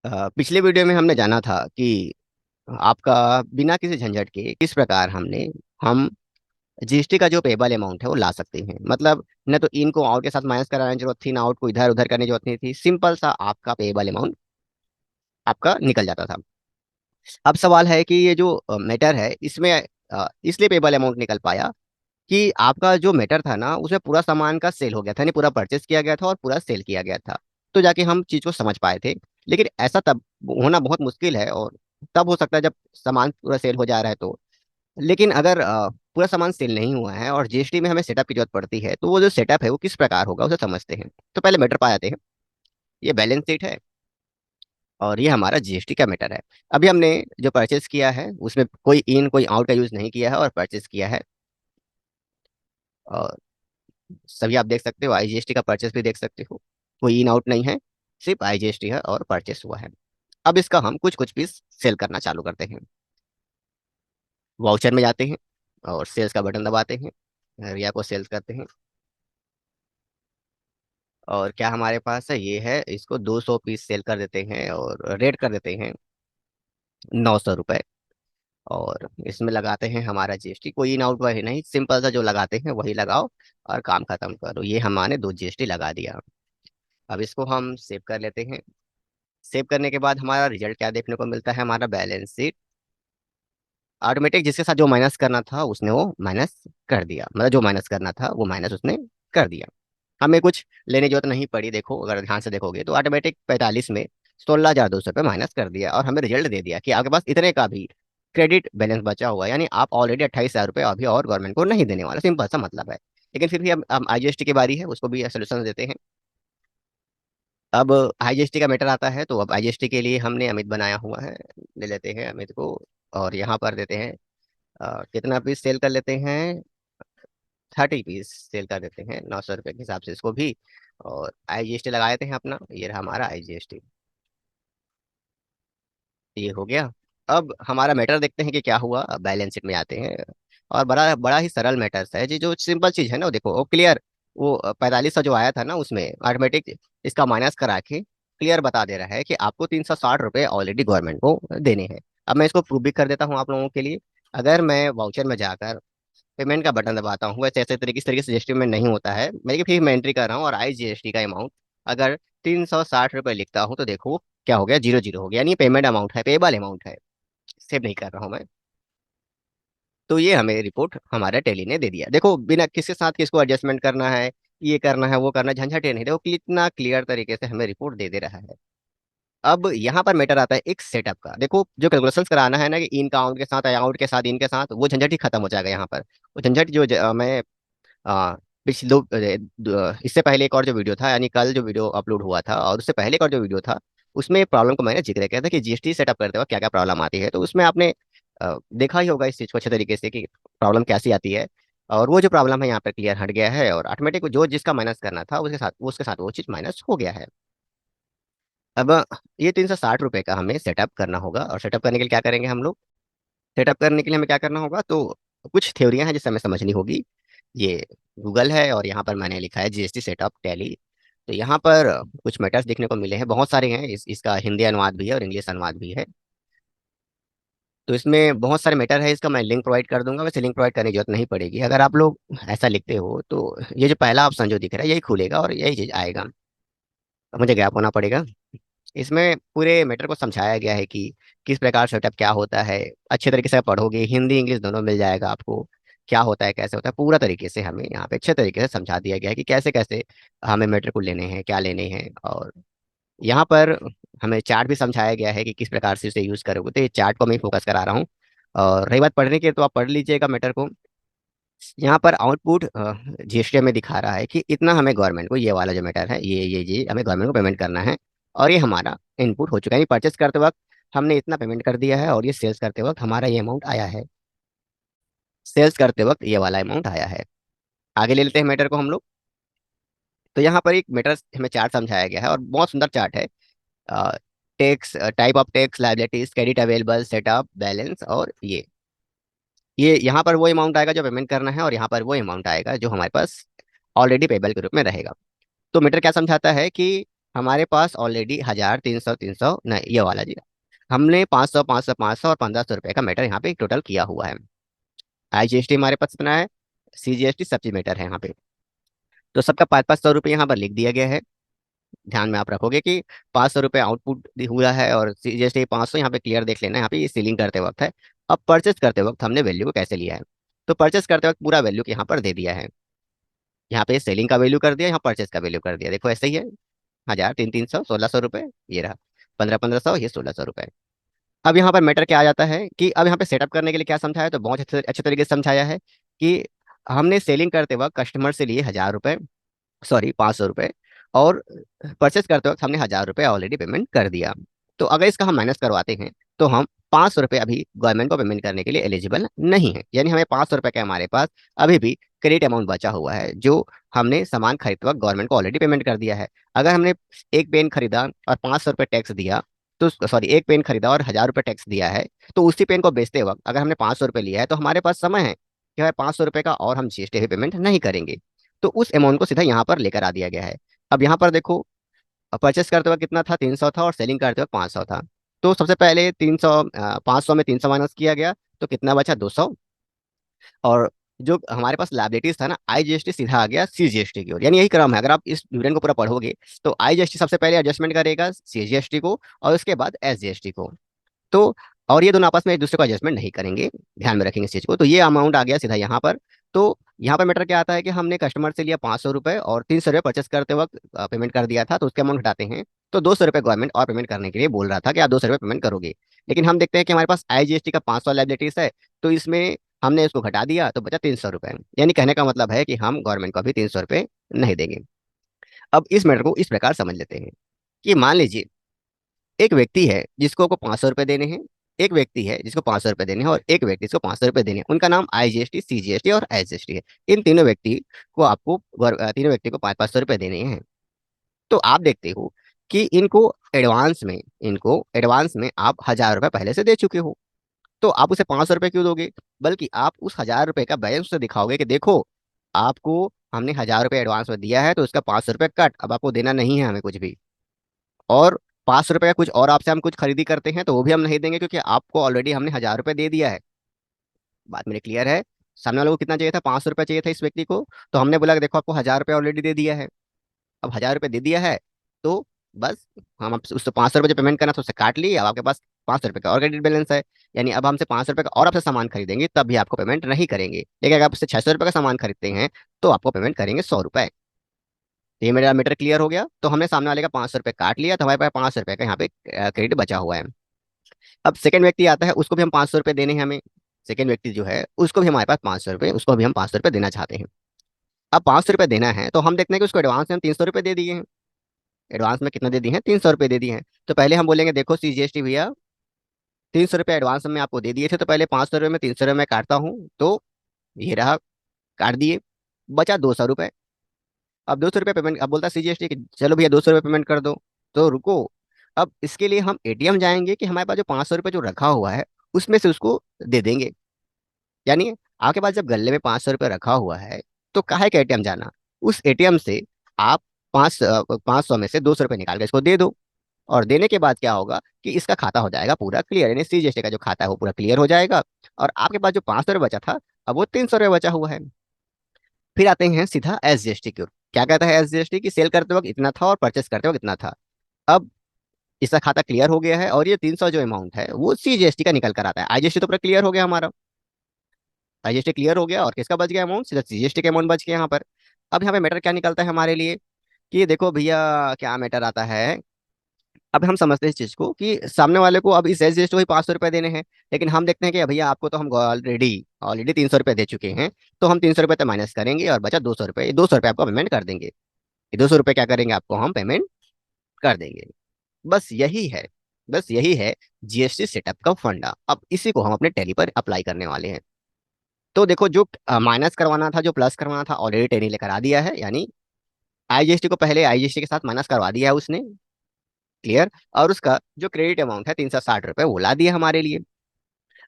पिछले वीडियो में हमने जाना था कि आपका बिना किसी झंझट के किस प्रकार हम जीएसटी का जो पेबल अमाउंट है वो ला सकते हैं। मतलब न तो इन को आउट के साथ माइनस कराने की जरूरत थी, ना आउट को इधर उधर करने की जरूरत नहीं थी। सिंपल सा आपका पेबल अमाउंट आपका निकल जाता था। अब सवाल है कि ये जो मैटर है इसमें इसलिए पेबल अमाउंट निकल पाया कि आपका जो मैटर था ना उसमें पूरा सामान का सेल हो गया था, नहीं पूरा परचेस किया गया था और पूरा सेल किया गया था। तो जाके हम चीज को समझ पाए थे। लेकिन ऐसा तब होना बहुत मुश्किल है, और तब हो सकता है जब सामान पूरा सेल हो जा रहा है तो। लेकिन अगर पूरा सामान सेल नहीं हुआ है और जीएसटी में हमें सेटअप की जरूरत पड़ती है, तो वो जो सेटअप है वो किस प्रकार होगा उसे समझते हैं। तो पहले मैटर पा जाते हैं। ये बैलेंस शीट है और ये हमारा जीएसटी का मैटर है। अभी हमने जो परचेस किया है उसमें कोई इन कोई आउट का यूज नहीं किया है और परचेस किया है। और सभी आप देख सकते हो, आईजीएसटी का परचेस भी देख सकते हो। कोई इन आउट नहीं है, सिर्फ आईजीएसटी है और परचेस हुआ है। अब इसका हम कुछ कुछ पीस सेल करना चालू करते हैं। वाउचर में जाते हैं और सेल्स का बटन दबाते हैं, रिया को सेल्स करते हैं। और क्या हमारे पास है, ये है, इसको 200 पीस सेल कर देते हैं और रेट कर देते हैं 900 रुपये। और इसमें लगाते हैं हमारा जीएसटी। कोई इन आउट वही नहीं, सिंपल सा जो लगाते हैं वही लगाओ और काम खत्म करो। ये हमने दो जीएसटी लगा दिया। अब इसको हम सेव कर लेते हैं। सेव करने के बाद हमारा रिजल्ट क्या देखने को मिलता है, हमारा बैलेंस शीट ऑटोमेटिक जिसके साथ जो माइनस करना था उसने वो माइनस कर दिया। मतलब जो माइनस करना था वो माइनस उसने कर दिया। हमें कुछ लेने की जरूरत नहीं पड़ी। देखो, अगर ध्यान से देखोगे तो ऑटोमेटिक 45 में 16,200 रुपये माइनस कर दिया और हमें रिजल्ट दे दिया कि आपके पास इतने का भी क्रेडिट बैलेंस बचा हुआ है। यानी आप ऑलरेडी 28,000 रुपये अभी और गवर्नमेंट को नहीं देने वाले। सिंपल सा मतलब है। लेकिन फिर भी अब आईजीएसटी की बारी है, उसको भी सोल्यूशन देते हैं। अब आईजीएसटी का मैटर आता है, तो अब आईजीएसटी के लिए हमने अमित बनाया हुआ है। ले लेते हैं अमित को और यहाँ पर देते हैं कितना पीस सेल कर लेते हैं, 30 पीस सेल कर देते हैं 900 रुपये के हिसाब से इसको भी। और आईजीएसटी लगा देते हैं अपना। ये रहा हमारा आईजीएसटी। ये हो गया। अब हमारा मैटर देखते हैं कि क्या हुआ। अब बैलेंस शीट में आते हैं और बड़ा बड़ा ही सरल मैटर्स है जी। जो सिंपल चीज है ना, वो देखो वो क्लियर। वो 45 जो आया था ना उसमें ऑटोमेटिक इसका माइनस करा के क्लियर बता दे रहा है कि आपको 360 रुपये ऑलरेडी गवर्नमेंट को देने हैं। अब मैं इसको प्रूव भी कर देता हूँ आप लोगों के लिए। अगर मैं वाउचर में जाकर पेमेंट का बटन दबाता हूँ, वैसे ऐसे तरीके इस तरीके से जीएसटी में नहीं होता है। मैं फिर मैं एंट्री कर रहा हूँ और आईजीएसटी का अमाउंट अगर 360 रुपये लिखता हूँ तो देखो क्या हो गया, 0 0 हो गया। यानी पेमेंट अमाउंट है, पेबल अमाउंट है। सेव नहीं कर रहा हूँ मैं। तो ये हमें रिपोर्ट हमारे टेली ने दे दिया। देखो, बिना किसके साथ किसको एडजस्टमेंट करना है, ये करना है वो करना है, झंझट ये नहीं। देखो कितना क्लियर तरीके से हमें रिपोर्ट दे दे रहा है। अब यहाँ पर मैटर आता है एक सेटअप का। देखो, जो कैलकुलेशंस कराना है ना कि इन का आउट के साथ आउट के साथ इन के साथ, वो झंझट ही खत्म हो जाएगा यहाँ पर। वो झंझट जो मैं आ, पिछले इससे पहले एक और जो वीडियो था, यानी कल जो वीडियो अपलोड हुआ था और उससे पहले एक और जो वीडियो था, उसमें प्रॉब्लम को मैंने जिक्र किया था कि जीएसटी सेटअप करते वक्त क्या क्या प्रॉब्लम आती है। तो उसमें आपने देखा ही होगा इस चीज़ को अच्छे तरीके से कि प्रॉब्लम कैसी आती है। और वो जो प्रॉब्लम है यहाँ पर क्लियर हट गया है और ऑटोमेटिक जो जिसका माइनस करना था उसके साथ वो चीज़ माइनस हो गया है। अब ये 360 रुपये का हमें सेटअप करना होगा। और सेटअप करने के लिए क्या करेंगे हम लोग, सेटअप करने के लिए हमें क्या करना होगा, तो कुछ थ्योरियां हैं जिससे हमें समझनी होगी। ये गूगल है और यहाँ पर मैंने लिखा है जीएसटी सेटअप टैली। तो यहाँ पर कुछ मैटर्स देखने को मिले हैं, बहुत सारे हैं। इसका हिंदी अनुवाद भी है और इंग्लिश अनुवाद भी है। तो इसमें बहुत सारे मैटर है। इसका मैं लिंक प्रोवाइड कर दूंगा। वैसे लिंक प्रोवाइड करने की जरूरत नहीं पड़ेगी। अगर आप लोग ऐसा लिखते हो तो ये जो पहला ऑप्शन जो दिख रहा है यही खुलेगा और यही चीज आएगा। अब मुझे गैप होना पड़ेगा। इसमें पूरे मैटर को समझाया गया है कि किस प्रकार सेटअप क्या होता है। अच्छे तरीके से आप पढ़ोगे, हिंदी इंग्लिश दोनों मिल जाएगा आपको। क्या होता है कैसे होता है पूरा तरीके से हमें यहाँ पे अच्छे तरीके से समझा दिया गया है कि कैसे कैसे हमें मैटर को लेने हैं, क्या लेने हैं। और यहाँ पर हमें चार्ट भी समझाया गया है कि किस प्रकार से इसे यूज करोगे। तो ये चार्ट को मैं फोकस करा रहा हूँ। और रही बात पढ़ने की, तो आप पढ़ लीजिएगा मैटर को। यहाँ पर आउटपुट जीएसटी में दिखा रहा है कि इतना हमें गवर्नमेंट को, ये वाला जो मैटर है ये हमें गवर्नमेंट को पेमेंट करना है। और ये हमारा इनपुट हो चुका है। परचेस करते वक्त हमने इतना पेमेंट कर दिया है और ये सेल्स करते वक्त हमारा ये अमाउंट आया है। सेल्स करते वक्त ये वाला अमाउंट आया है। आगे ले लेते हैं मैटर को हम लोग। तो यहाँ पर एक मैटर हमें चार्ट समझाया गया है और बहुत सुंदर चार्ट है। Tax, type of tax liabilities, credit available, setup, balance. और ये यहाँ पर वो अमाउंट आएगा जो पेमेंट करना है और यहाँ पर वो अमाउंट आएगा जो हमारे पास ऑलरेडी पेबल के रूप में रहेगा। तो मीटर क्या समझाता है कि हमारे पास ऑलरेडी 1,000, 300, 300 नहीं, ये वाला जी, हमने 500, 500, 500 और 1,500 रुपए का मैटर यहाँ पे टोटल किया हुआ है। IGST हमारे पास इतना है, CGST सब चीज मैटर है यहाँ पे। तो सबका 500 500 रुपये यहाँ पर लिख दिया गया है। ध्यान में आप रखोगे कि 500 रुपये आउटपुट हुआ है, और CGST 500 यहाँ पे क्लियर देख लेना, यहाँ पे ये सीलिंग करते वक्त है। अब परचेस करते वक्त हमने वैल्यू को कैसे लिया है, तो परचेस करते वक्त पूरा वैल्यू यहाँ पर दे दिया है। यहाँ पे सेलिंग का वैल्यू कर दिया, यहाँ परचेस का वैल्यू कर दिया, देखो ऐसे ही है। 1,000, 300, 300, 1,600 रुपये, ये रहा 1,500, 1,500, ये 1,600 रुपये। अब यहाँ पर मैटर क्या आ जाता है कि अब यहाँ पे सेटअप करने के लिए क्या समझाया, तो बहुत अच्छे अच्छे तरीके से समझाया है कि हमने सेलिंग करते वक्त कस्टमर से लिए 1,000 रुपये, सॉरी 500 रुपये, और परचेस करते वक्त हमने 1,000 रुपये ऑलरेडी पेमेंट कर दिया। तो अगर इसका हम माइनस करवाते हैं तो हम 500 रुपये अभी गवर्नमेंट को पेमेंट करने के लिए एलिजिबल नहीं है, यानी हमें 500 रुपये का हमारे पास अभी भी क्रेडिट अमाउंट बचा हुआ है, जो हमने सामान खरीदते वक्त गवर्नमेंट को ऑलरेडी पेमेंट कर दिया है। अगर हमने एक पेन खरीदा और 500 रुपये टैक्स दिया, तो सॉरी एक पेन खरीदा और 1,000 रुपये टैक्स दिया है, तो उसी पेन को बेचते वक्त अगर हमने 500 रुपये लिया है तो हमारे पास समय है कि भाई 500 रुपये का और हम GST भी पेमेंट नहीं करेंगे। तो उस अमाउंट को सीधा यहाँ पर लेकर आ दिया गया है। अब यहाँ पर देखो, परचेस करते वक्त कितना था, 300 था, और सेलिंग करते वक्त 500 था। तो सबसे पहले 300, 500 में 300 माइनस किया गया, तो कितना बचा, 200। और जो हमारे पास लाइबिलिटीज था ना, IGST सीधा आ गया CGST की ओर, यानी यही क्रम है। अगर आप इस विवरण को पूरा पढ़ोगे तो IGST सबसे पहले एडजस्टमेंट करेगा CGST को, और उसके बाद SGST को। तो और ये दोनों आपस में एक दूसरे को एडजस्टमेंट नहीं करेंगे, ध्यान में रखेंगे इस चीज को। तो ये अमाउंट आ गया सीधा यहाँ पर। तो यहाँ पर मैटर क्या आता है कि हमने कस्टमर से लिया 500 रुपये और 300 रुपये परचेस करते वक्त पेमेंट कर दिया था, तो उसके अमाउंट हटाते हैं। तो 200 रुपये गवर्नमेंट और पेमेंट करने के लिए बोल रहा था कि आप 200 रुपये पेमेंट करोगे। लेकिन हम देखते हैं कि हमारे पास IGST का 500 लाइबिलिटीज है, तो इसमें हमने इसको घटा दिया तो बचा 300 रुपये, यानी कहने का मतलब है कि हम गवर्नमेंट को अभी 300 रुपये नहीं देंगे। अब इस मैटर को इस प्रकार समझ लेते हैं कि मान लीजिए एक व्यक्ति है जिसको को 500 रुपये देने हैं, एक व्यक्ति है जिसको 500 रुपये देने हैं, और एक व्यक्ति जिसको 500 रुपये देने हैं। उनका नाम IGST, CGST और SGST है। इन तीनों व्यक्ति को आपको तीनों व्यक्ति को 500 500 रुपये देने हैं। तो आप देखते हो कि इनको एडवांस में आप 1,000 रुपये पहले से दे चुके हो। तो आप उसे 500 रुपये क्यों दोगे, बल्कि आप उस 1,000 रुपये का बैलेंस उसे दिखाओगे कि देखो, आपको हमने 1,000 रुपये एडवांस में दिया है, तो उसका 500 रुपये कट, अब आपको देना नहीं है हमें कुछ भी। और 500 रुपये का कुछ और आपसे हम कुछ खरीदी करते हैं तो वो भी हम नहीं देंगे, क्योंकि आपको ऑलरेडी हमने 1,000 रुपये दे दिया है। बात मेरी क्लियर है। सामने वालों को कितना चाहिए था, 500 रुपये चाहिए था इस व्यक्ति को, तो हमने बोला कि देखो आपको 1,000 रुपये ऑलरेडी दे दिया है। अब 1,000 रुपये दे दिया है, तो बस हम आपसे उससे 500 रुपये जो पेमेंट करना था उससे काट लिए। अब आपके पास 500 रुपये का और क्रेडिट बैलेंस है, यानी अब हमसे 500 रुपये का और आपसे सामान खरीदेंगे तब भी आपको पेमेंट नहीं करेंगे। लेकिन अगर आपसे 600 रुपये का सामान खरीदते हैं तो आपको पेमेंट करेंगे 100 रुपये। तो ये मेरा मीटर क्लियर हो गया। तो हमने सामने वाले का 500 रुपये काट लिया, तो हमारे पास 500 रुपये का यहाँ पे क्रेडिट बचा हुआ है। अब सेकंड व्यक्ति आता है, उसको भी हम 500 रुपये देने हैं हमें। सेकंड व्यक्ति जो है उसको भी हमारे पास 500 रुपये, उसको भी हम 500 रुपये देना चाहते हैं। अब 500 रुपये देना है तो हम देखते हैं कि उसको एडवांस में हम 300 रुपये दे दिए हैं। एडवांस में कितना दे दिए हैं, 300 रुपये दे दिए हैं। तो पहले हम बोलेंगे देखो CGST भैया, 300 रुपये एडवांस में आपको दे दिए थे, तो पहले 500 रुपये में 300 रुपये मैं काटता हूँ, तो ये रहा, काट दिए, बचा 200 रुपये। अब 200 रुपये पेमेंट, अब बोलता CGST कि चलो भैया 200 रुपये पेमेंट कर दो। तो रुको, अब इसके लिए हम ATM जाएंगे कि हमारे पास जो 500 रुपये जो रखा हुआ है उसमें से उसको दे देंगे। यानी आपके पास जब गले में 500 रुपये रखा हुआ है तो काहे के ATM जाना, उस ATM से आप 500 में से 200 रुपये निकाल के इसको दे दो। और देने के बाद क्या होगा कि इसका खाता हो जाएगा पूरा क्लियर, यानी CGST का जो खाता है वो पूरा क्लियर हो जाएगा। और आपके पास जो 500 रुपये बचा था, अब वो 300 रुपये बचा हुआ है। फिर आते हैं सीधा SGST की ओर। क्या कहता है SGST की, सेल करते वक्त इतना था और परचेस करते वक्त इतना था। अब इसका खाता क्लियर हो गया है, और ये 300 जो अमाउंट है वो CGST का निकल कर आता है। IGST तो पूरा क्लियर हो गया हमारा, IGST क्लियर हो गया, और किसका बच गया अमाउंट, सीधा CGST का अमाउंट बच गया यहाँ पर। अब यहाँ पे मैटर क्या निकलता है हमारे लिए, कि देखो भैया क्या मैटर आता है। अब हम समझते हैं इस चीज को कि सामने वाले को अब इस SGST को ही 500 रुपये देने हैं, लेकिन हम देखते हैं कि भैया आपको तो हम ऑलरेडी ऑलरेडी 300 रुपये दे चुके हैं। तो हम 300 रुपये तो माइनस करेंगे और बचा 200 रुपये, 200 रुपये आपको पेमेंट कर देंगे। ये 200 रुपये क्या करेंगे, आपको हम पेमेंट कर देंगे। बस यही है, बस यही है GST सेटअप का फंडा। अब इसी को हम अपने टैली पर अप्लाई करने वाले हैं। तो देखो, जो माइनस करवाना था, जो प्लस करवाना था, ऑलरेडी टैली लेकर आ दिया है, यानी IGST को पहले IGST के साथ माइनस करवा दिया है उसने, क्लियर। और उसका जो क्रेडिट अमाउंट है 360 रुपये वो ला दिया हमारे लिए।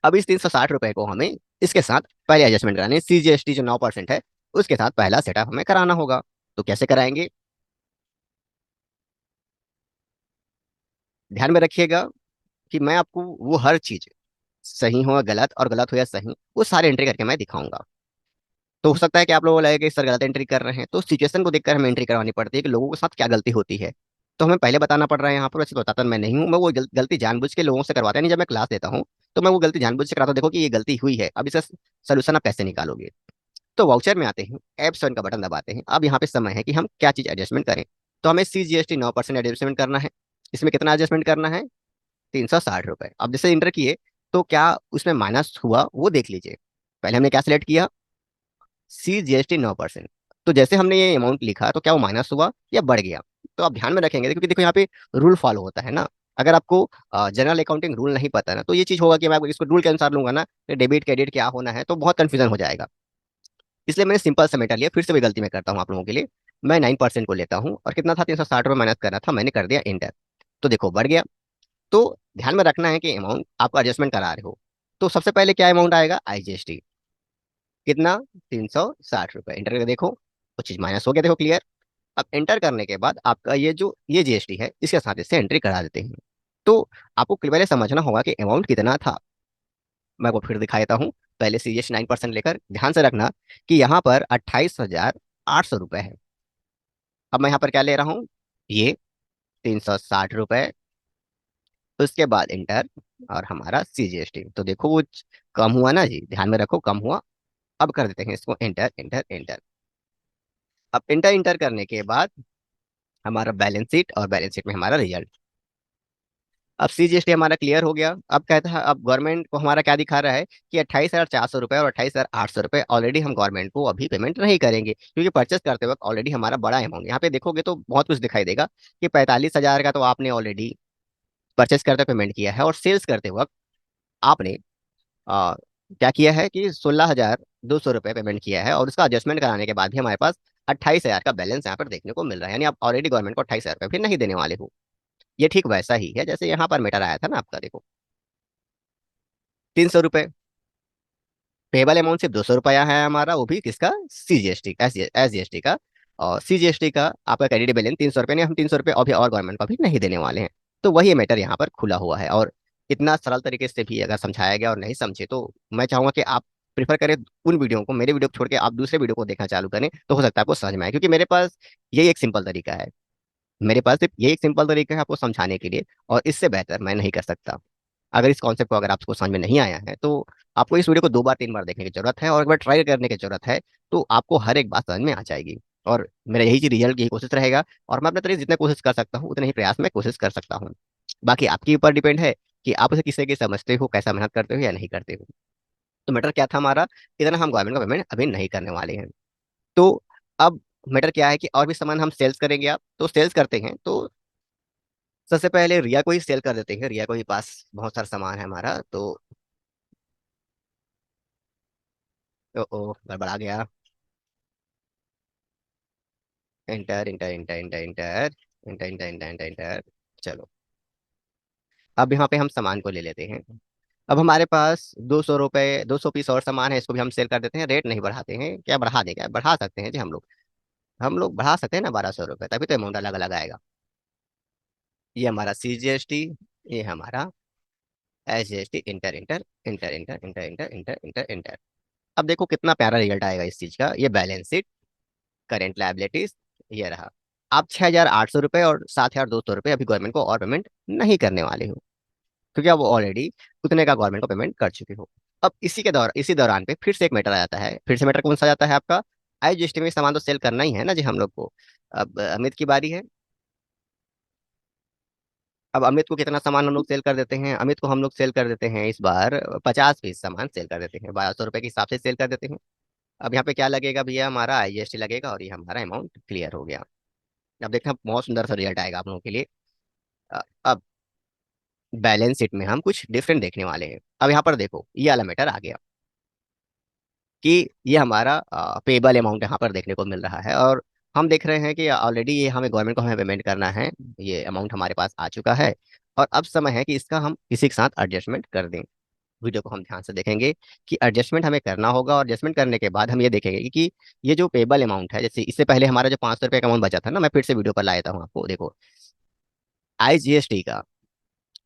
अब इस 360 रुपये को हमें इसके साथ पहले एडजस्टमेंट कराने, CGST जो 9% है उसके साथ पहला सेटअप हमें कराना होगा। तो कैसे कराएंगे, ध्यान में रखिएगा कि मैं आपको वो हर चीज, सही हो या गलत और गलत हो या सही, वो सारे एंट्री करके मैं दिखाऊंगा। तो हो सकता है कि आप लोगों को लगे कि सर गलत एंट्री कर रहे हैं, तो सिचुएशन को देखकर हमें एंट्री करवानी पड़ती है कि लोगों के साथ क्या गलती होती है। तो हमें पहले बताना पड़ रहा है यहाँ पर। वैसे तो बताता मैं नहीं हूँ, मैं वो गलती जानबूझ के लोगों से करवाता नहीं। जब मैं क्लास देता हूँ तो मैं वो गलती जानबूझ से कराता हूँ, देखो कि ये गलती हुई है, अब इसका सोल्यूशन आप कैसे निकालोगे। तो वाउचर में आते हैं, ऐप 7 का बटन दबाते हैं। अब यहाँ पे समय है कि हम क्या चीज एडजस्टमेंट करें। तो हमें CGST 9% एडजस्टमेंट करना है। इसमें कितना एडजस्टमेंट करना है? 360 रुपए। अब जैसे इंटर किए तो क्या उसमें माइनस हुआ वो देख लीजिए। पहले हमने क्या सिलेक्ट किया? CGST 9%। तो जैसे हमने ये अमाउंट लिखा तो क्या वो माइनस हुआ या बढ़ गया? तो आप ध्यान में रखेंगे क्योंकि देखो यहाँ पे रूल फॉलो होता है ना। अगर आपको जनरल अकाउंटिंग रूल नहीं पता ना, तो ये चीज होगा कि मैं इसको रूल के अनुसार लूंगा ना, डेबिट क्रेडिट क्या होना है, तो बहुत कंफ्यूजन हो जाएगा। इसलिए मैंने सिंपल सा मेटा लिया। फिर से वही गलती मैं करता हूँ आप लोगों के लिए। मैं 9% को लेता हूँ और कितना था, 360 रुपये माइनस करना था, मैंने कर दिया इंटर। तो देखो बढ़ गया। तो ध्यान में रखना है कि अमाउंट आपको एडजस्टमेंट करा रहे हो। तो सबसे पहले क्या अमाउंट आएगा? IGST कितना? 360 रुपये। इंटर करके देखो, वो चीज माइनस हो गया, देखो क्लियर। अब एंटर करने के बाद आपका ये GST है, इसके साथ इससे एंट्री करा देते हैं। तो आपको पहले समझना होगा कि अमाउंट कितना था। मैं वो फिर दिखा देता हूँ। पहले CGST 9% लेकर ध्यान से रखना कि यहाँ पर 28,800 रुपये है। अब मैं यहाँ पर क्या ले रहा हूँ? ये 360 रुपये, उसके बाद इंटर, और हमारा CGST। तो देखो वो कम हुआ ना जी, ध्यान में रखो कम हुआ। अब कर देते हैं इसको इंटर इंटर इंटर। अब इंटर इंटर करने के बाद हमारा बैलेंस शीट, और बैलेंस शीट में हमारा रिजल्ट। अब CGST हमारा क्लियर हो गया। अब कहता है, अब गवर्नमेंट को हमारा क्या दिखा रहा है कि 28,400 रुपये और 28,800 रुपये ऑलरेडी हम गवर्नमेंट को अभी पेमेंट नहीं करेंगे, क्योंकि परचेस करते वक्त ऑलरेडी हमारा बड़ा अमाउंट यहाँ पे देखोगे तो बहुत कुछ दिखाई देगा कि 45,000 का तो आपने ऑलरेडी परचेस करते पेमेंट किया है, और सेल्स करते वक्त आपने आ, क्या किया है कि 16,200 रुपये पेमेंट किया है, और उसका एडजस्टमेंट कराने के बाद भी हमारे पास 28,000 का बैलेंस यहाँ पर देखने को मिल रहा है। यानी आप ऑलरेडी गवर्नमेंट को 28,000 रुपये फिर नहीं देने वाले हो। ये ठीक वैसा ही है जैसे यहाँ पर मैटर आया था ना आपका, देखो 300 रुपये। पेबल अमाउंट सिर्फ 200 रुपया है हमारा, वो भी किसका? CGST, SGST का। और CGST का आपका क्रेडिट बैलेंस 300 रुपये, नहीं हम 300 रुपये अभी और गवर्नमेंट को भी नहीं देने वाले हैं। तो वही मैटर यहाँ पर खुला हुआ है। और इतना सरल तरीके से भी अगर समझाया गया और नहीं समझे, तो मैं चाहूंगा कि आप प्रीफर करें उन वीडियो को, मेरे वीडियो को छोड़ के आप दूसरे वीडियो को देखना चालू करें, तो हो सकता है आपको समझ में आए। क्योंकि मेरे पास यही एक सिंपल तरीका है। मेरे पास सिर्फ ये एक सिंपल तरीका है आपको समझाने के लिए, और इससे बेहतर मैं नहीं कर सकता। अगर इस कॉन्सेप्ट को अगर आपको समझ में नहीं आया है, तो आपको इस वीडियो को 2 बार 3 बार देखने की जरूरत है, और एक बार ट्राई करने की जरूरत है। तो आपको हर एक बात समझ में आ जाएगी। और मेरा यही चीज रिजल्ट यही कोशिश रहेगा। और मैं अपने तरीके से जितना कोशिश कर सकता हूँ उतने ही प्रयास में कोशिश कर सकता हूँ। बाकी आपके ऊपर डिपेंड है कि आप उसे किसी के समझते हो, कैसा मेहनत करते हो या नहीं करते हो। तो मैटर क्या था हमारा? इतना हम गवर्नमेंट का पेमेंट अभी नहीं करने वाले हैं। तो अब मैटर क्या है कि और भी सामान हम सेल्स करेंगे। आप तो सेल्स करते हैं तो सबसे पहले रिया को ही सेल कर देते हैं। रिया को ही पास बहुत सारा सामान है हमारा। तो ओ गड़बड़ा गया। Inter inter inter inter inter inter inter inter inter inter. चलो, अब यहाँ पे हम सामान को ले लेते हैं। अब हमारे पास 200 रुपये, 200 पीस और सामान है, इसको भी हम सेल कर देते हैं। रेट नहीं बढ़ाते हैं, क्या बढ़ा दें? क्या बढ़ा सकते हैं जी हम लोग बढ़ा सकते हैं ना 1,200 रुपये, तभी तो अमाउंट अलग अलग आएगा। ये हमारा CGST, ये हमारा SGST। Inter inter inter inter inter inter inter inter inter. अब देखो कितना प्यारा रिजल्ट आएगा इस चीज का। ये बैलेंस शीट, करेंट लायबिलिटीज, ये रहा। आप 6,800 रुपये और 7,200 रुपये अभी गवर्नमेंट को और पेमेंट नहीं करने वाले हो, क्योंकि आप ऑलरेडी उतने का गवर्नमेंट को पेमेंट कर चुके हो। अब इसी दौरान पे फिर से एक मैटर आ जाता है। फिर से मैटर कौन सा आ जाता है आपका? IGST में सामान तो सेल करना ही है ना जी हम लोग को। अब अमित की बारी है। अब अमित को कितना सामान हम लोग सेल कर देते हैं? अमित को हम लोग सेल कर देते हैं इस बार 50 पीस सामान सेल कर देते हैं, 1,200 रुपये के हिसाब से सेल कर देते हैं। अब यहाँ पे क्या लगेगा भैया? हमारा IGST लगेगा, और ये हमारा अमाउंट क्लियर हो गया। अब देखना बहुत सुंदर सा रिजल्ट आएगा आप लोगों के लिए। अब बैलेंस शीट में हम कुछ डिफरेंट देखने वाले हैं। अब यहाँ पर देखो ये वाला मैटर आ गया कि ये हमारा पेबल अमाउंट यहाँ पर देखने को मिल रहा है, और हम देख रहे हैं कि ऑलरेडी ये हमें गवर्नमेंट को हमें पेमेंट करना है। ये अमाउंट हमारे पास आ चुका है, और अब समय है कि इसका हम किसी के साथ एडजस्टमेंट कर दें। वीडियो को हम ध्यान से देखेंगे कि एडजस्टमेंट हमें करना होगा, और एडजस्टमेंट करने के बाद हम ये देखेंगे कि ये जो पेबल अमाउंट है, जैसे इससे पहले हमारा जो 500 रुपये का अमाउंट बचा था ना, मैं फिर से वीडियो पर लाया था हूँ आपको, देखो IGST का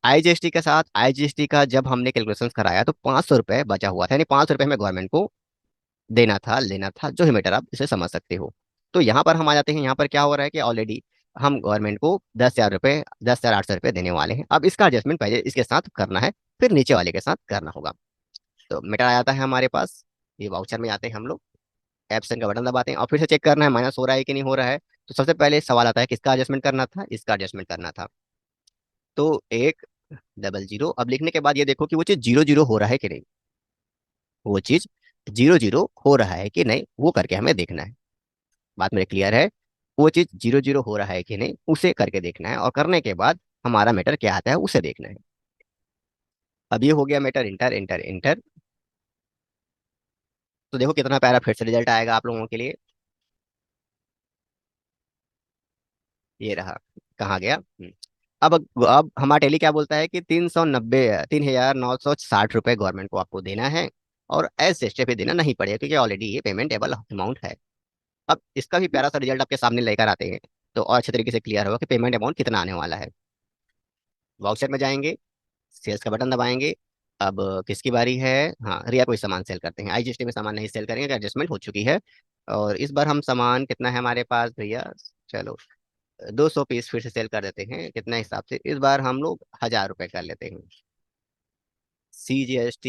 आईजीएसटी के साथ आईजीएसटी का जब हमने कैलकुलेशन कराया तो 500 रुपये बचा हुआ था, यानी 500 रुपये हमें गवर्नमेंट को देना था, लेना था, जो ही मैटर आप इसे समझ सकते हो। तो यहाँ पर हम आ जाते हैं, यहाँ पर क्या हो रहा है कि ऑलरेडी हम गवर्नमेंट को 10,000 रुपये, 10,800 रुपये देने वाले हैं। अब इसका एडजस्टमेंट पहले इसके साथ करना है, फिर नीचे वाले के साथ करना होगा। तो मैटर आ जाता है हमारे पास, ये वाउचर में आते हैं हम लोग, एप्सन का बटन दबाते हैं और फिर से चेक करना है माइनस हो रहा है कि नहीं हो रहा है। तो सबसे पहले सवाल आता है किसका एडजस्टमेंट करना था, इसका एडजस्टमेंट करना था। तो 100, अब लिखने के बाद ये देखो कि वो चीज 00 हो रहा है कि नहीं, वो चीज 00 हो रहा है कि नहीं, वो करके हमें देखना है। बात मेरे क्लियर है? वो चीज 00 हो रहा है कि नहीं, उसे करके देखना है, और करने के बाद हमारा मैटर क्या आता है उसे देखना है। अब ये हो गया मैटर, इंटर इंटर इंटर। तो देखो कितना प्यारा फिर से रिजल्ट आएगा आप लोगों के लिए। ये रहा, कहाँ गया। अब हमारा टेली क्या बोलता है कि 390, 3,960 रुपये गवर्नमेंट को आपको देना है, और एज एस पे देना नहीं पड़ेगा क्योंकि ऑलरेडी ये पेमेंट एबल अमाउंट है। अब इसका भी प्यारा सा रिजल्ट आपके सामने लेकर आते हैं, तो और अच्छे तरीके से क्लियर होगा कि पेमेंट अमाउंट कितना आने वाला है। वाउचर में जाएंगे, सेल्स का बटन दबाएंगे। अब किसकी बारी है? हाँ, रिया कोई सामान सेल करते हैं, आईजीएसटी में सामान नहीं सेल करेंगे, एडजस्टमेंट हो चुकी है। और इस बार हम सामान कितना है हमारे पास भैया, चलो 200 पीस फिर से सेल कर देते हैं। कितना हिसाब से इस बार हम लोग 1,000 रुपये कर लेते हैं। CGST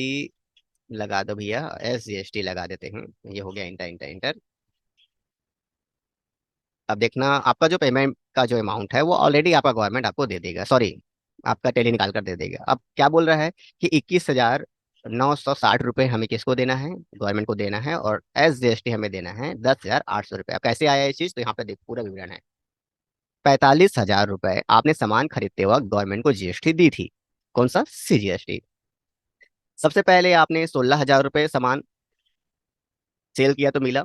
लगा दो भैया, SGST लगा देते हैं। ये हो गया इंटर इंटर इंटर। अब देखना आपका जो पेमेंट का जो अमाउंट है वो ऑलरेडी आपका गवर्नमेंट आपको दे देगा, सॉरी आपका टेली निकाल कर दे देगा। अब क्या बोल रहा है कि 21,960 रुपये हमें किसको देना है, गवर्नमेंट को देना है, और SGST हमें देना है 10,800 रुपये। अब कैसे आया ये चीज़, तो यहाँ पे देखो पूरा विवरण है। 45,000 रुपये आपने सामान खरीदते वक्त गवर्नमेंट को जीएसटी दी थी। कौन सा? CGST। सबसे पहले आपने 16,000 रुपये सामान सेल किया तो मिला,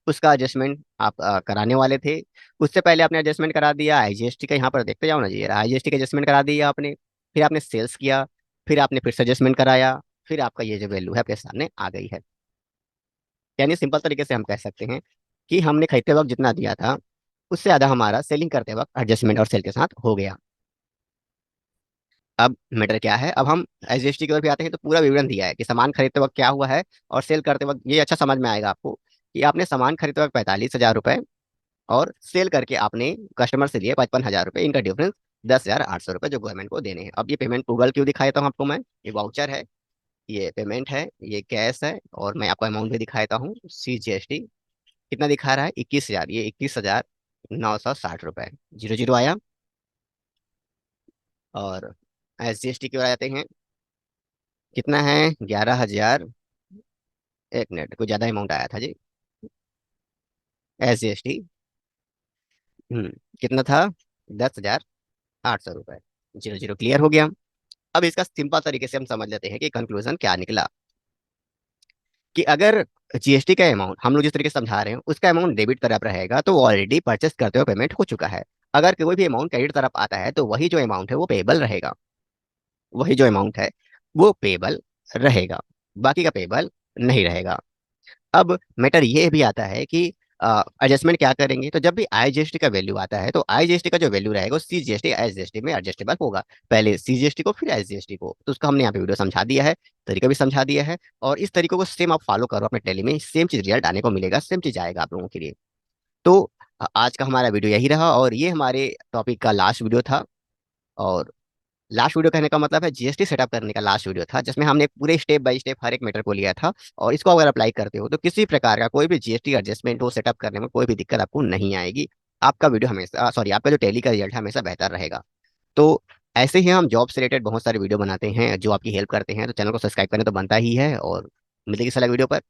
उसका एडजस्टमेंट आप कराने वाले थे। उससे पहले आपने एडजस्टमेंट करा दिया आईजीएसटी का, यहाँ पर देखते जाओ ना जी, आईजीएसटी का एडजस्टमेंट करा दिया आपने। फिर आपने सेल्स किया, फिर आपने फिर से एडजस्टमेंट कराया, फिर आपका ये जो वैल्यू है आपके सामने आ गई है। यानी सिंपल तरीके से हम कह सकते हैं कि हमने खरीदते वक्त जितना दिया था उससे ज़्यादा हमारा सेलिंग करते वक्त एडजस्टमेंट और सेल के साथ हो गया। अब मैटर क्या है, अब हम एसजीएसटी की ओर भी आते हैं। तो पूरा विवरण दिया है कि सामान खरीदते वक्त क्या हुआ है और सेल करते वक्त, ये अच्छा समझ में आएगा आपको कि आपने सामान खरीदते वक्त 45,000 रुपये और सेल करके आपने कस्टमर से लिए 55,000 रुपये, इनका डिफरेंस 10,800 रुपये जो गवर्नमेंट को देने हैं। अब ये पेमेंट गूगल क्यों दिखाया था आपको मैं, ये वाउचर है, ये पेमेंट है, ये कैश है, और मैं आपको अमाउंट भी दिखाता हूँ। CGST कितना दिखा रहा है, 21,000, ये 21,960 रुपये, 00 आया। और SGST की ओर आ जाते हैं, कितना है, 11,000, एक मिनट, कुछ ज्यादा अमाउंट आया था जी। SGST कितना था, 10,800 रुपये, 00 क्लियर हो गया। अब इसका सिंपल तरीके से हम समझ लेते हैं कि कंक्लूजन क्या निकला, कि अगर जीएसटी का अमाउंट हम लोग जिस तरीके से समझा रहे हैं उसका अमाउंट डेबिट तरफ रहेगा तो वो ऑलरेडी परचेस करते हुए पेमेंट हो चुका है। अगर कोई भी अमाउंट क्रेडिट तरफ आता है तो वही जो अमाउंट है वो पेबल रहेगा, वही जो अमाउंट है वो पेबल रहेगा, बाकी का पेबल नहीं रहेगा। अब मैटर ये भी आता है कि एडजस्टमेंट क्या करेंगे, तो जब भी आईजीएसटी का वैल्यू आता है तो आईजीएसटी का जो वैल्यू रहेगा वो सीजीएसटी एसजीएसटी में एडजस्टेबल होगा, पहले सीजीएसटी को फिर एसजीएसटी को। तो उसका हमने यहाँ पे वीडियो समझा दिया है, तरीका भी समझा दिया है, और इस तरीके को सेम आप फॉलो करो अपने टेली में, सेम चीज रिजल्ट आने को मिलेगा, सेम चीज आएगा आप लोगों के लिए। तो आज का हमारा वीडियो यही रहा, और ये हमारे टॉपिक का लास्ट वीडियो था। और लास्ट वीडियो कहने का मतलब है जीएसटी सेटअप करने का लास्ट वीडियो था, जिसमें हमने पूरे स्टेप बाय स्टेप हर एक मैटर को लिया था। और इसको अगर अप्लाई करते हो तो किसी प्रकार का कोई भी जीएसटी एडजस्टमेंट हो सेटअप करने में कोई भी दिक्कत आपको नहीं आएगी। आपका वीडियो हमेशा, सॉरी, आपका जो टेली का रिजल्ट है हमेशा बेहतर रहेगा। तो ऐसे ही हम जॉब से रिलेटेड बहुत सारे वीडियो बनाते हैं जो आपकी हेल्प करते हैं, तो चैनल को सब्सक्राइब करना तो बनता ही है। और मिलेगी सलाह वीडियो पर।